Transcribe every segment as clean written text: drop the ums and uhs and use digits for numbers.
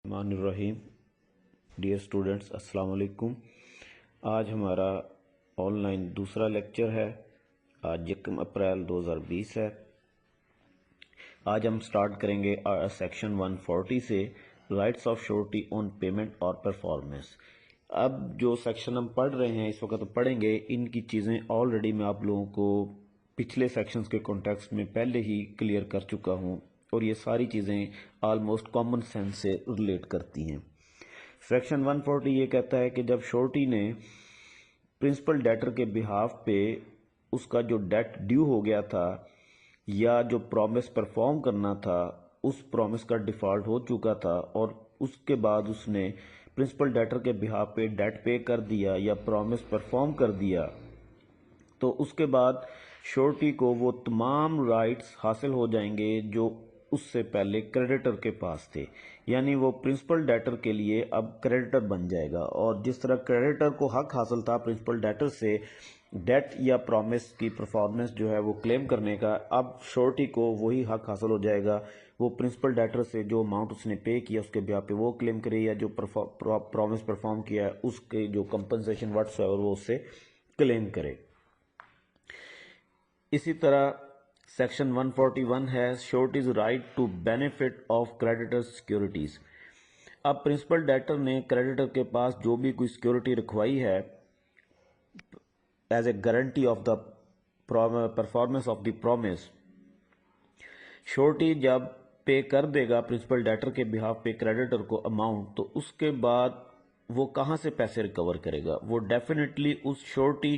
الرحمن الرحیم dear students, السلام علیکم۔ آج ہمارا آن لائن دوسرا لیکچر ہے۔ آج 1 اپریل 2020 ہے۔ آج ہم سٹارٹ کریں گے سیکشن 140 سے، رائٹس آف شورٹی آن پیمنٹ اور پرفارمنس۔ اب جو سیکشن ہم پڑھ رہے ہیں اس وقت پڑھیں گے، ان کی چیزیں آلریڈی میں آپ لوگوں کو پچھلے سیکشنز کے کانٹیکسٹ میں پہلے ہی کلیئر کر چکا ہوں، اور یہ ساری چیزیں آلموسٹ کامن سینس سے ریلیٹ کرتی ہیں۔ سیکشن 140 یہ کہتا ہے کہ جب شورٹی نے پرنسپل ڈیٹر کے بہاف پہ اس کا جو ڈیٹ ڈیو ہو گیا تھا یا جو پرومس پرفارم کرنا تھا اس پرومس کا ڈیفالٹ ہو چکا تھا، اور اس کے بعد اس نے پرنسپل ڈیٹر کے بہاف پہ ڈیٹ پے کر دیا یا پرومس پرفارم کر دیا، تو اس کے بعد شورٹی کو وہ تمام رائٹس حاصل ہو جائیں گے جو اس سے پہلے کریڈیٹر کے پاس تھے، یعنی وہ پرنسپل ڈیٹر کے لیے اب کریڈیٹر بن جائے گا، اور جس طرح کریڈیٹر کو حق حاصل تھا پرنسپل ڈیٹر سے ڈیٹ یا پرومس کی پرفارمنس جو ہے وہ کلیم کرنے کا، اب شورٹی کو وہی حق حاصل ہو جائے گا۔ وہ پرنسپل ڈیٹر سے جو اماؤنٹ اس نے پے کیا اس کے بیاہ پہ وہ کلیم کرے، یا جو پرومس پرفارم کیا ہے اس کے جو کمپنسیشن واٹس ایور وہ اس سے کلیم کرے۔ اسی طرح سیکشن 141 ہے sureties right to benefit of creditor securities. اب پرنسپل ڈیٹر نے کریڈیٹر کے پاس جو بھی کوئی سیکیورٹی رکھوائی ہے as a guarantee of the performance of the promise, surety جب پے کر دے گا پرنسپل ڈیٹر کے بہاف پہ کریڈیٹر کو اماؤنٹ، تو اس کے بعد وہ کہاں سے پیسے ریکور کرے گا؟ وہ ڈیفینیٹلی اس شورٹی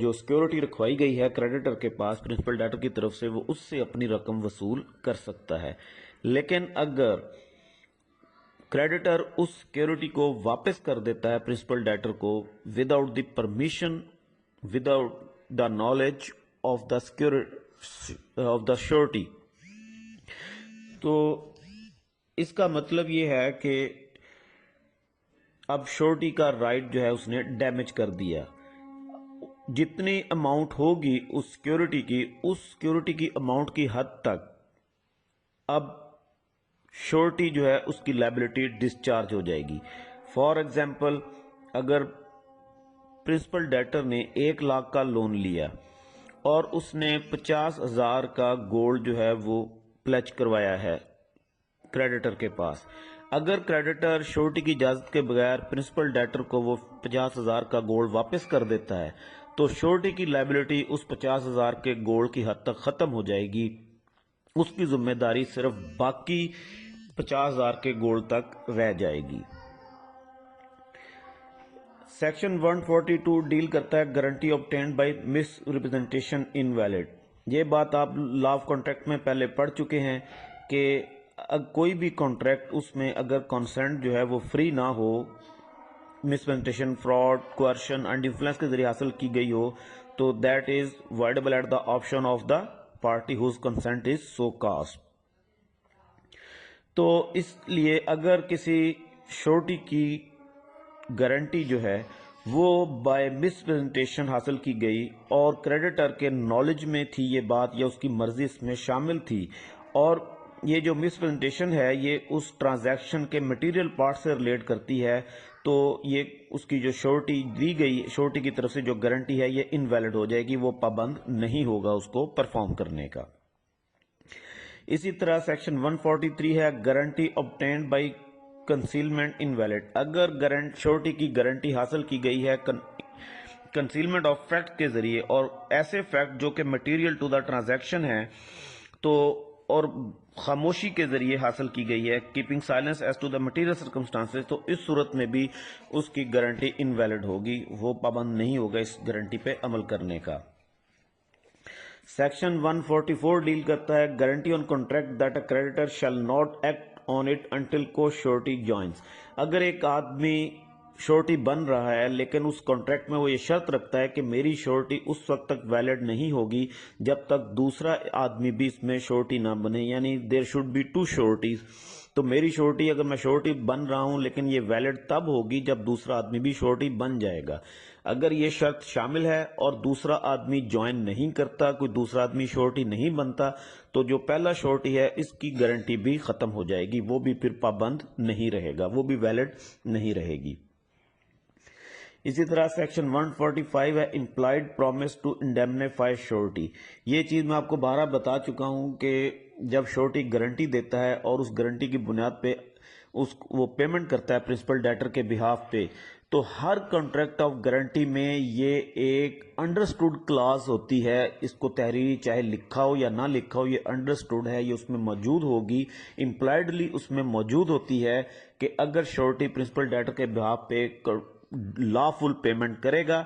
جو سیکیورٹی رکھوائی گئی ہے کریڈیٹر کے پاس پرنسپل ڈیٹر کی طرف سے، وہ اس سے اپنی رقم وصول کر سکتا ہے۔ لیکن اگر کریڈیٹر اس سیکیورٹی کو واپس کر دیتا ہے پرنسپل ڈیٹر کو without the permission, without the knowledge of the surety, تو اس کا مطلب یہ ہے کہ اب شورٹی کا رائٹ جو ہے اس نے ڈیمیج کر دیا۔ جتنی اماؤنٹ ہوگی اس سیکیورٹی کی اماؤنٹ کی حد تک اب شورٹی جو ہے اس کی لائبلٹی ڈسچارج ہو جائے گی۔ فار ایگزامپل، اگر پرنسپل ڈیٹر نے 1 لاکھ کا لون لیا اور اس نے 50,000 کا گولڈ جو ہے وہ پلیج کروایا ہے کریڈیٹر کے پاس، اگر کریڈیٹر شورٹی کی اجازت کے بغیر پرنسپل ڈیٹر کو وہ 50,000 کا گولڈ واپس کر دیتا ہے، تو شورٹی کی لائبلٹی اس 50,000 کے گولڈ کی حد تک ختم ہو جائے گی۔ اس کی ذمہ داری صرف باقی 50,000 کے گولڈ تک رہ جائے گی۔ سیکشن 142 ڈیل کرتا ہے guarantee obtained by misrepresentation invalid۔ یہ بات آپ لا آف کانٹریکٹ میں پہلے پڑھ چکے ہیں کہ کوئی بھی کانٹریکٹ اس میں اگر کنسنٹ جو ہے وہ فری نہ ہو، misrepresentation, fraud, coercion and influence کے ذریعے حاصل کی گئی ہو، تو that is voidable at the option of the party whose consent is so caused. تو اس لیے اگر کسی شورٹی کی گارنٹی جو ہے وہ بائی مسپرزنٹیشن حاصل کی گئی اور کریڈیٹر کے نالج میں تھی یہ بات یا اس کی مرضی اس میں شامل تھی، اور یہ جو مسپرزنٹیشن ہے یہ اس ٹرانزیکشن کے مٹیریل پارٹ سے ریلیٹ کرتی ہے، تو یہ اس کی جو شورٹی دی گئی، شورٹی کی طرف سے جو گارنٹی ہے یہ انویلڈ ہو جائے گی، وہ پابند نہیں ہوگا اس کو پرفارم کرنے کا۔ اسی طرح سیکشن 143 ہے guarantee obtained by concealment invalid۔ اگر شورٹی کی گارنٹی حاصل کی گئی ہے کنسیلمنٹ آف فیکٹ کے ذریعے، اور ایسے فیکٹ جو کہ مٹیریل ٹو دا ٹرانزیکشن ہے، تو اور خاموشی کے ذریعے حاصل کی گئی ہے، keeping silence as to the material circumstances, تو اس صورت میں بھی اس کی گارنٹی انویلڈ ہوگی، وہ پابند نہیں ہوگا اس گارنٹی پہ عمل کرنے کا۔ سیکشن 144 ڈیل کرتا ہے guarantee on contract that a creditor shall not act on it until کو شورٹی جوائنس۔ اگر ایک آدمی شورٹی بن رہا ہے لیکن اس کانٹریکٹ میں وہ یہ شرط رکھتا ہے کہ میری شورٹی اس وقت تک ویلڈ نہیں ہوگی جب تک دوسرا آدمی بھی اس میں شورٹی نہ بنے، یعنی دیر شوڈ بی 2 شورٹیز، تو میری شورٹی اگر میں شورٹی بن رہا ہوں لیکن یہ ویلڈ تب ہوگی جب دوسرا آدمی بھی شورٹی بن جائے گا۔ اگر یہ شرط شامل ہے اور دوسرا آدمی جوائن نہیں کرتا، کوئی دوسرا آدمی شورٹی نہیں بنتا، تو جو پہلا شورٹی ہے اس کی گارنٹی بھی ختم ہو جائے گی، وہ بھی پھر پابند نہیں رہے گا، وہ بھی ویلڈ نہیں رہے گی۔ اسی طرح سیکشن 145 ہے امپلائڈ پرومس ٹو انڈیمنیفائی شورٹی۔ یہ چیز میں آپ کو بارہ بتا چکا ہوں کہ جب شورٹی گارنٹی دیتا ہے اور اس گارنٹی کی بنیاد پہ وہ پیمنٹ کرتا ہے پرنسپل ڈیٹر کے بہاف پہ، تو ہر کانٹریکٹ آف گارنٹی میں یہ ایک انڈرسٹوڈ کلاز ہوتی ہے، اس کو تحریری چاہے لکھا ہو یا نہ لکھا ہو، یہ انڈرسٹوڈ ہے، یہ اس میں موجود ہوگی، امپلائڈلی اس میں موجود ہوتی ہے کہ اگر شورٹی پرنسپل ڈیٹر کے بہاف پہ لا فل پیمنٹ کرے گا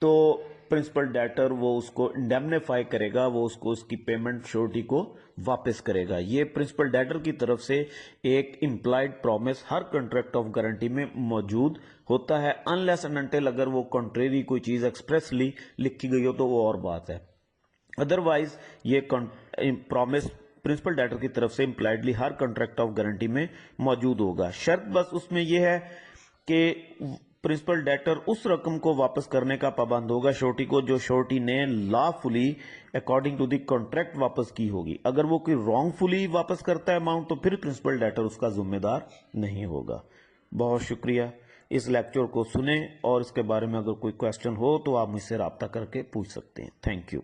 تو پرنسپل ڈیٹر وہ اس کو انڈیمنیفائی کرے گا، وہ اس کی پیمنٹ شورٹی کو واپس کرے گا۔ یہ پرنسپل ڈیٹر کی طرف سے ایک امپلائڈ پرومس ہر کنٹریکٹ آف گارنٹی میں موجود ہوتا ہے، انلیس اینڈ انٹل اگر وہ کنٹریری کوئی چیز ایکسپریسلی لکھی گئی ہو تو وہ اور بات ہے، ادروائز یہ پرومس پرنسپل ڈیٹر کی طرف سے امپلائڈلی ہر کنٹریکٹ آف گارنٹی میں موجود ہوگا۔ شرط بس اس میں یہ ہے کہ پرنسپل ڈیٹر اس رقم کو واپس کرنے کا پابند ہوگا شورٹی کو جو شورٹی نے لا فلی اکارڈنگ ٹو دی کانٹریکٹ واپس کی ہوگی۔ اگر وہ کوئی رانگ فلی واپس کرتا ہے اماؤنٹ تو پھر پرنسپل ڈیٹر اس کا ذمہ دار نہیں ہوگا۔ بہت شکریہ، اس لیکچر کو سنیں اور اس کے بارے میں اگر کوئی کویسچن ہو تو آپ مجھ سے رابطہ کر کے پوچھ سکتے ہیں۔ Thank you.